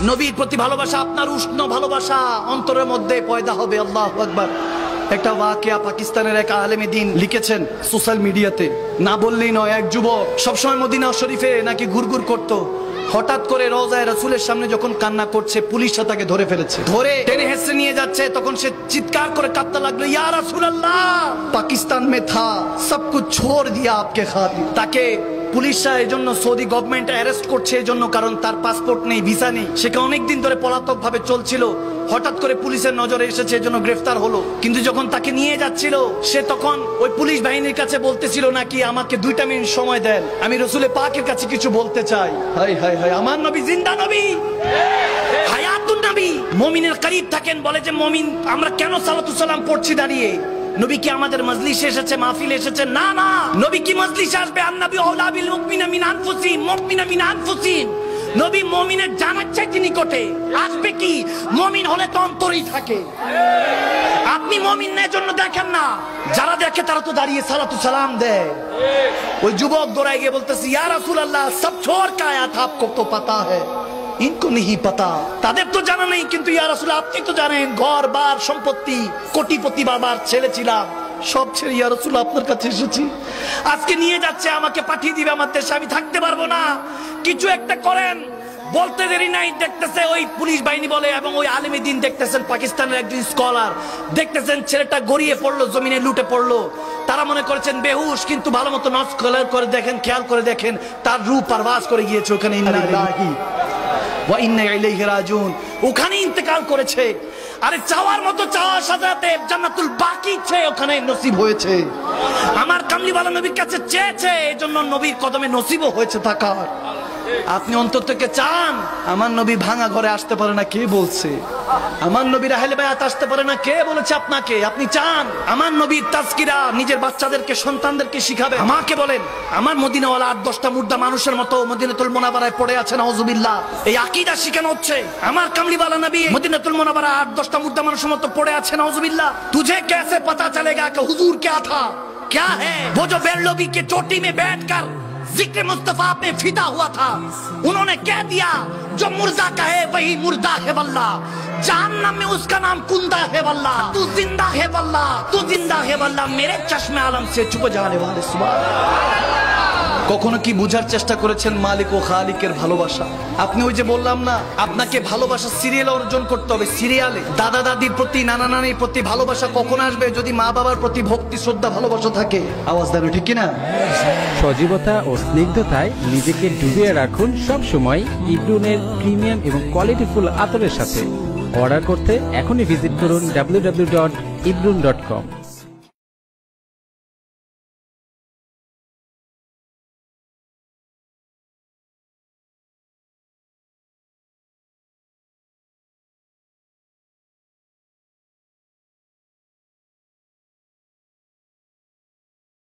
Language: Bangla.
নবীর প্রতি ভালোবাসা, আপনার উষ্ণ ভালোবাসা অন্তরের মধ্যে পয়দা হবে। আল্লাহু আকবার। একটা ওয়াকিয়া পাকিস্তানের এক আলেমে দ্বীন লিখেছেন সোশ্যাল মিডিয়াতে, না বললেই নয়। এক যুবক সবসময় মদিনা শরীফে নাকি ঘুরঘুর করতো, হঠাৎ করে রওজায়ে রাসূলের সামনে যখন কান্না করছে, পুলিশ তাকে ধরে ফেলেছে, ধরে টেনে হেসে নিয়ে যাচ্ছে। তখন সে চিৎকার করে কাঁদতে লাগলো, ইয়া রাসূলুল্লাহ, পাকিস্তান মে থা, সব কুছ ছোড় দিয়া আপকে খাতির। তাকে পুলিশরা এই জন্য, সৌদি গভর্নমেন্ট অ্যারেস্ট করছে এই জন্য, কারণ তার পাসপোর্ট নেই, ভিসা নেই। সে অনেকদিন ধরে পলাতক ভাবে চলছিল, হঠাৎ করে পুলিশের নজরে এসেছে, এই জন্য গ্রেফতার হলো। কিন্তু যখন তাকে নিয়ে যাচ্ছিল, সে তখন ওই পুলিশ বাহিনীর কাছে বলতেছিল নাকি, আমাকে 2 মিনিট সময় দেন, আমি রাসূল পাকের কাছে কিছু বলতে চাই। হায় হায় হায়, আমার নবী জিন্দা নবী, হায়াতুন নবী। মুমিনের করিব থাকেন, বলে যে মুমিন আমরা কেন সালাতু সালাম পড়ছি দাঁড়িয়ে? নবী কি আমাদের মজলিসে এসেছে, মাহফিলে এসেছে? না না, নবী কি মজলিসে আসবে? আন-নবী আওলা বিল মুমিনিনা মিন আনফুসিহিম, মুমিনা মিন আনফুসিহিম। নবী মুমিনের জানার চাইতে নিকটে আসবে। কি মুমিন হলে তো অন্তরেই থাকে। আপনি মুমিন না জন্য দেখেন না, যারা দেখে তারা তো দাঁড়িয়ে সালাতু সালাম দেয়। ওই যুবক দৌড়ায় গিয়ে বলতেছে, ইয়া রাসূলুল্লাহ, সব ছোড় কে আয়া থা, আপকো তো পাতা হ্যায়, ইনকো नहीं पता। তাদের তো জানা নেই, কিন্তু ইয়া রাসূল আপনি তো জানেন। ঘর বার সম্পত্তি, কোটিপতি বাবার ছেলে ছিলাম, সব ছেড়ে ইয়া রাসূল আপনার কাছে এসেছি। আজকে নিয়ে যাচ্ছে, আমাকে পাঠিয়ে দিবে আমার দেশে, আমি থাকতে পারবো না, কিছু একটা করেন। বলতে দেরি নাই, দেখতেছে ওই পুলিশ বাহিনী বলে, এবং ওই আলেমে দ্বীন দেখতেছেন, পাকিস্তানের একজন স্কলার দেখতেছেন, ছেলেটা গড়িয়ে পড়লো, জমিনে লুটে পড়লো। তারা মনে করেছেন বেহুশ, কিন্তু ভালো মতো নজর করে দেখেন, খেয়াল করে দেখেন, তার রূহ পারওয়াজ করে গিয়েছে ওখানে। ওখানে ইন্তেকাল করেছে। আরে চাওয়ার মতো চাওয়ার সাথে জান্নাতুল বাকি ওখানে নসিব হয়েছে। আমার কামলিওয়ালা নবীর কাছে চেয়েছে, এই জন্য নবীর কদমে নসিবও হয়েছে থাকার। আপনি অন্তর থেকে চান, আমার নবী ভাঙা ঘরে আসতে পারে না, কে বলছে? আমার নবীর আহলে বায়াত আসতে পারে না, কে বলেছে আপনাকে? আপনি চান আমার নবীর তাজকিরা নিজের বাচ্চাদেরকে, সন্তানদেরকে শিখাবে? আমাকে বলেন, আমার মদিনাওয়ালা 8-10টা মুর্দা মানুষের মতো মদিনাতুল মুনাওয়ারায় পড়ে আছে, নাউজুবিল্লাহ। এই আকীদা শিখানো হচ্ছে। আমার কামলিওয়ালা নবী মদিনাতুল মুনাওয়ারা 8-10টা মুর্দা মানুষের মতো পড়ে আছে, নাউজুবিল্লাহ। তুঝে कैसे पता चलेगा कि हुजूर क्या था, क्या है? वो जो बेरलोबी के चोटी में बैठकर जिक्र मुस्तफा पे फिदा हुआ था, उन्होंने कह दिया जो मुर्दा कहे वही मुर्दा है वल्लाह, जहन्नम में उसका नाम कुंदा है वल्लाह, तू जिंदा है वल्लाह, तू जिंदा है वल्लाह, मेरे चश्मे आलम से छुप जाने वाले सुभान। কখনো কি বুঝার চেষ্টা করেছেন মালিক ও খালিকের ভালোবাসা? আপনি ওই যে বললাম না, আপনাকে ভালোবাসা সিরিয়াল অর্জন করতে হবে, সিরিয়ালে। দাদা দাদির প্রতি, নানা নানির প্রতি ভালোবাসা কখন আসবে? যদি মা বাবার প্রতি ভক্তি, শ্রদ্ধা, ভালোবাসা থাকে। আওয়াজ দেন, ঠিক কিনা? সজীবতা ও স্নিগ্ধতায় নিজেকে ডুবিয়ে রাখুন সব সময় ইব্রুনের প্রিমিয়াম এবং কোয়ালিটিফুল আতরের সাথে। অর্ডার করতে এখনই ভিজিট করুন www.ibrun.com।